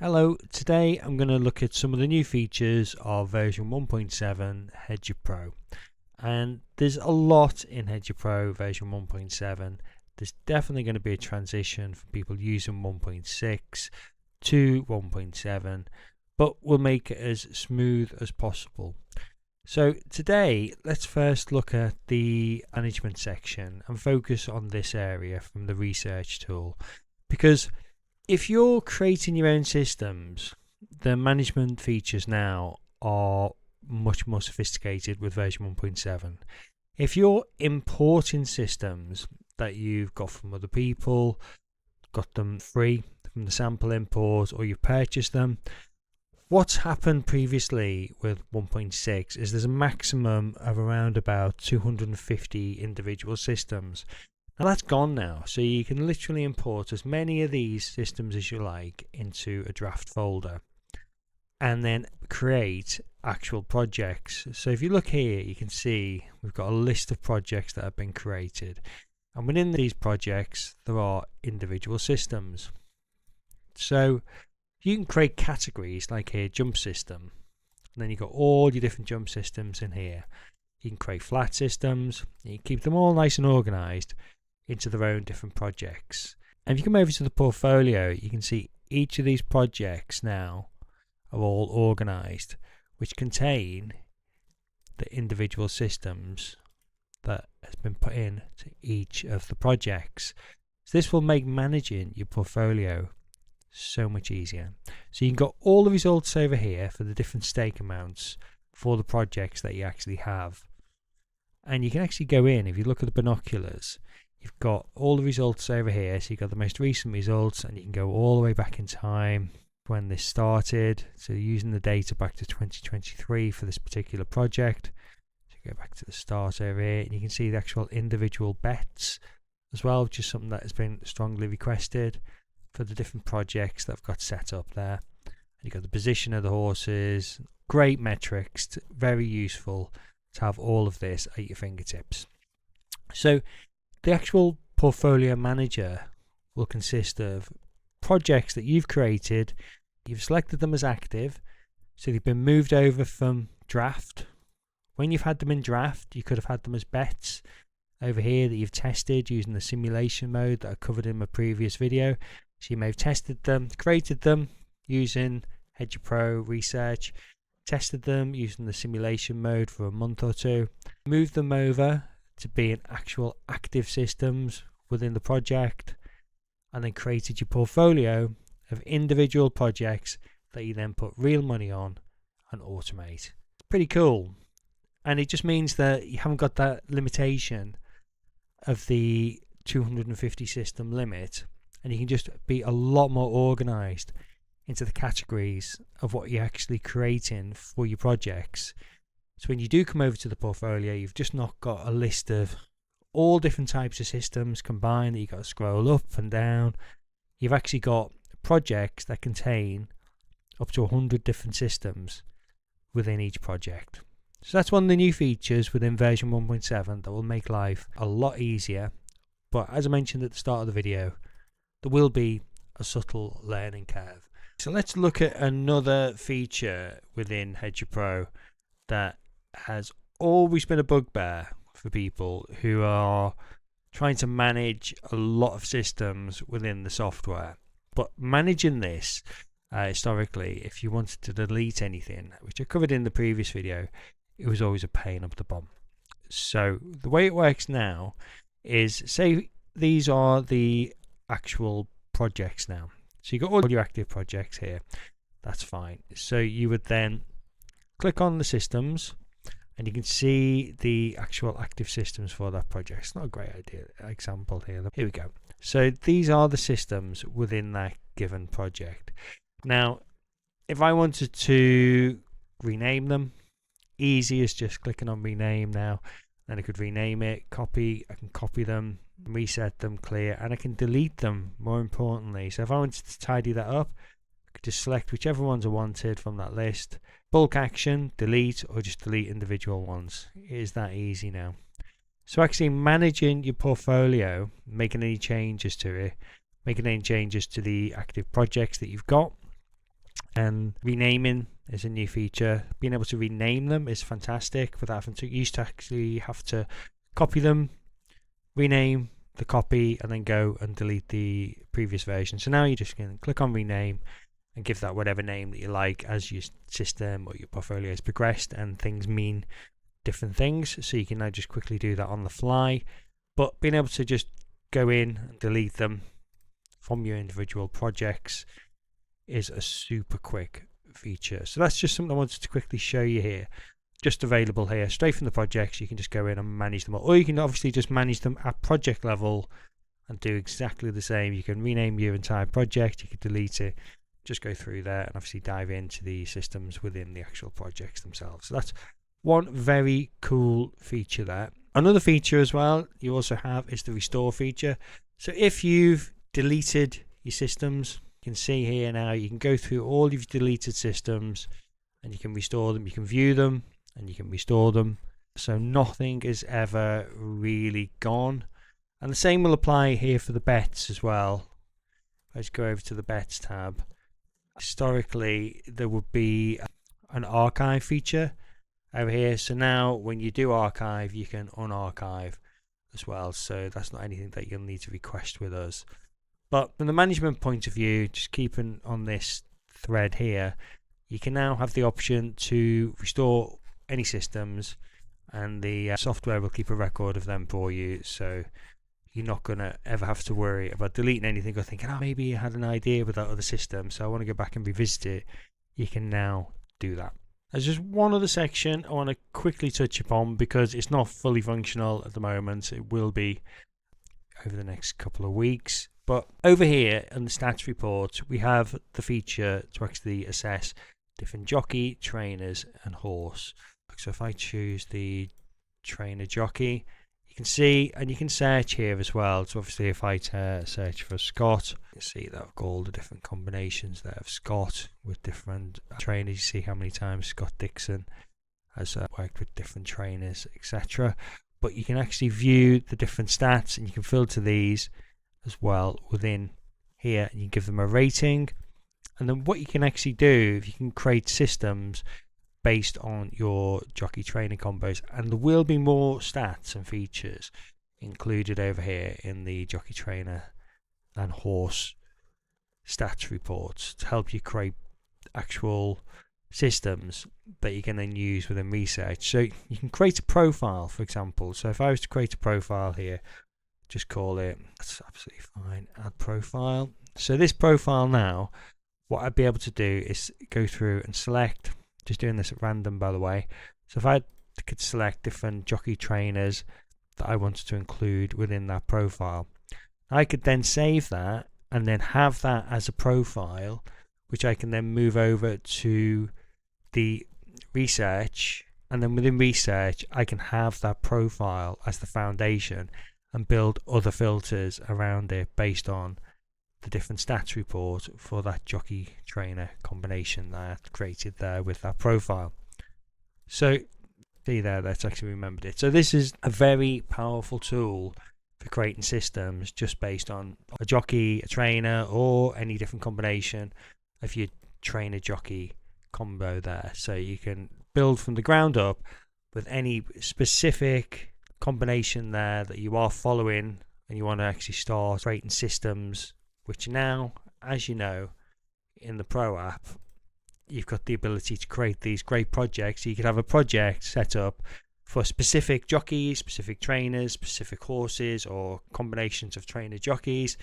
Hello, today I'm going to look at some of the new features of version 1.7 Hedger Pro. And there's a lot in Hedger Pro version 1.7. There's definitely going to be a transition for people using 1.6 to 1.7, but we'll make it as smooth as possible. So today, let's first look at the management section and focus on this area from the research tool, because if you're creating your own systems, the management features now are much more sophisticated with version 1.7. If you're importing systems that you've got from other people, got them free from the sample import, or you've purchased them, what's happened previously with 1.6 is there's a maximum of around about 250 individual systems. Now that's gone now, so you can literally import as many of these systems as you like into a draft folder and then create actual projects. So if you look here, you can see we've got a list of projects that have been created, and within these projects there are individual systems. So you can create categories like here, jump system, and then you've got all your different jump systems in here. You can create flat systems, you can keep them all nice and organized into their own different projects. And if you come over to the portfolio, you can see each of these projects now are all organized, which contain the individual systems that has been put in to each of the projects. So this will make managing your portfolio so much easier. So you can got all the results over here for the different stake amounts for the projects that you actually have. And you can actually go in, if you look at the binoculars, you've got all the results over here. So you've got the most recent results, and you can go all the way back in time when this started. So using the data back to 2023 for this particular project. So go back to the start over here, and you can see the actual individual bets as well, which is something that has been strongly requested for the different projects that I've got set up there. And you've got the position of the horses, great metrics, very useful to have all of this at your fingertips. So the actual portfolio manager will consist of projects that you've created. You've selected them as active, so they've been moved over from draft. When you've had them in draft, you could have had them as bets over here that you've tested using the simulation mode that I covered in my previous video. So you may have tested them, created them using Hedger Pro research, tested them using the simulation mode for a month or two, moved them over to be in actual active systems within the project, and then created your portfolio of individual projects that you then put real money on and automate. It's pretty cool, and it just means that you haven't got that limitation of the 250 system limit, and you can just be a lot more organized into the categories of what you're actually creating for your projects. So when you do come over to the portfolio, you've just not got a list of all different types of systems combined that you've got to scroll up and down. You've actually got projects that contain up to 100 different systems within each project. So that's one of the new features within version 1.7 that will make life a lot easier. But as I mentioned at the start of the video, there will be a subtle learning curve. So let's look at another feature within Hedger Pro that has always been a bugbear for people who are trying to manage a lot of systems within the software. But managing this historically, if you wanted to delete anything, which I covered in the previous video, it was always a pain up the bum. So the way it works now is, say these are the actual projects now. So you got all your active projects here. That's fine. So you would then click on the systems, and you can see the actual active systems for that project. It's not a great example here. Here we go. So these are the systems within that given project. Now, if I wanted to rename them, easy as just clicking on rename now. Then I could rename it, copy, I can copy them, reset them, clear, and I can delete them, more importantly. So if I wanted to tidy that up, I could just select whichever ones I wanted from that list, bulk action, delete, or just delete individual ones. It is that easy now. So actually managing your portfolio, making any changes to it, making any changes to the active projects that you've got, And renaming is a new feature. Being able to rename them is fantastic without having to, used to actually have to copy them, rename the copy, and then go and delete the previous version. So now you just can click on rename and give that whatever name that you like as your system or your portfolio has progressed and things mean different things. So you can now just quickly do that on the fly. But being able to just go in and delete them from your individual projects is a super quick feature. So that's just something I wanted to quickly show you here. Just available here straight from the projects. You can just go in and manage them all, or you can obviously just manage them at project level and do exactly the same. You can rename your entire project, you can delete it, just go through there and obviously dive into the systems within the actual projects themselves. So that's one very cool feature there. Another feature as well you also have is the restore feature. So if you've deleted your systems, you can see here now you can go through all of your deleted systems and you can restore them, you can view them and you can restore them. So nothing is ever really gone. And the same will apply here for the bets as well. Let's go over to the bets tab. Historically there would be an archive feature over here, so now when you do archive you can unarchive as well, so that's not anything that you'll need to request with us. But from the management point of view, just keeping on this thread here, you can now have the option to restore any systems and the software will keep a record of them for you, so you're not going to ever have to worry about deleting anything or thinking, oh, maybe you had an idea with that other system, so I want to go back and revisit it. You can now do that. There's just one other section I want to quickly touch upon because it's not fully functional at the moment. It will be over the next couple of weeks. But over here in the stats report, we have the feature to actually assess different jockey, trainers and horse. So if I choose the trainer jockey, you can see, and you can search here as well. So obviously if I search for Scott, you see that I've got all the different combinations there of Scott with different trainers. You see how many times Scott Dixon has worked with different trainers, etc. But you can actually view the different stats and you can filter these as well within here, and you can give them a rating. And then what you can actually do, if you can create systems based on your jockey trainer combos, and there will be more stats and features included over here in the jockey trainer and horse stats reports to help you create actual systems that you can then use within research. So you can create a profile, for example. So if I was to create a profile here, just call it, that's absolutely fine, add profile. So this profile now, what I'd be able to do is go through and select, just doing this at random by the way, so if I could select different jockey trainers that I wanted to include within that profile, I could then save that and then have that as a profile which I can then move over to the research, and then within research I can have that profile as the foundation and build other filters around it based on the different stats report for that jockey trainer combination that I created there with that profile. So see there, that's actually remembered it. So this is a very powerful tool for creating systems just based on a jockey, a trainer, or any different combination of your trainer jockey combo there. So you can build from the ground up with any specific combination there that you are following and you want to actually start creating systems, which now, as you know, in the Pro app, you've got the ability to create these great projects. So you could have a project set up for specific jockeys, specific trainers, specific horses, or combinations of trainer jockeys.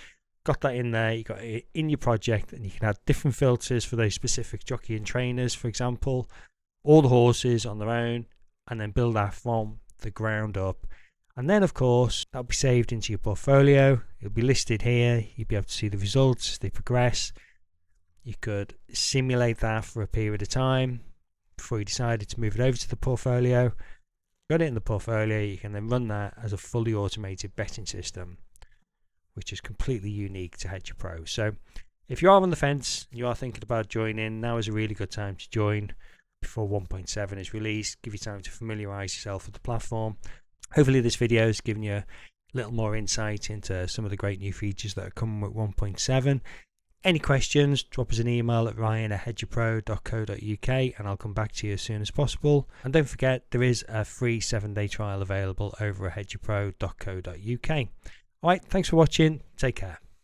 Got that in there, you got it in your project, and you can add different filters for those specific jockey and trainers, for example, all the horses on their own, and then build that from the ground up. And then of course that'll be saved into your portfolio. It'll be listed here. You'll be able to see the results as they progress. You could simulate that for a period of time before you decided to move it over to the portfolio. Got it in the portfolio, you can then run that as a fully automated betting system, which is completely unique to Hedger Pro. So if you are on the fence and you are thinking about joining, now is a really good time to join before 1.7 is released. Give you time to familiarize yourself with the platform. Hopefully this video has given you a little more insight into some of the great new features that are coming with 1.7. Any questions, drop us an email at ryan@hedgerpro.co.uk and I'll come back to you as soon as possible. And don't forget, there is a free 7-day trial available over at hedgerpro.co.uk. Alright, thanks for watching. Take care.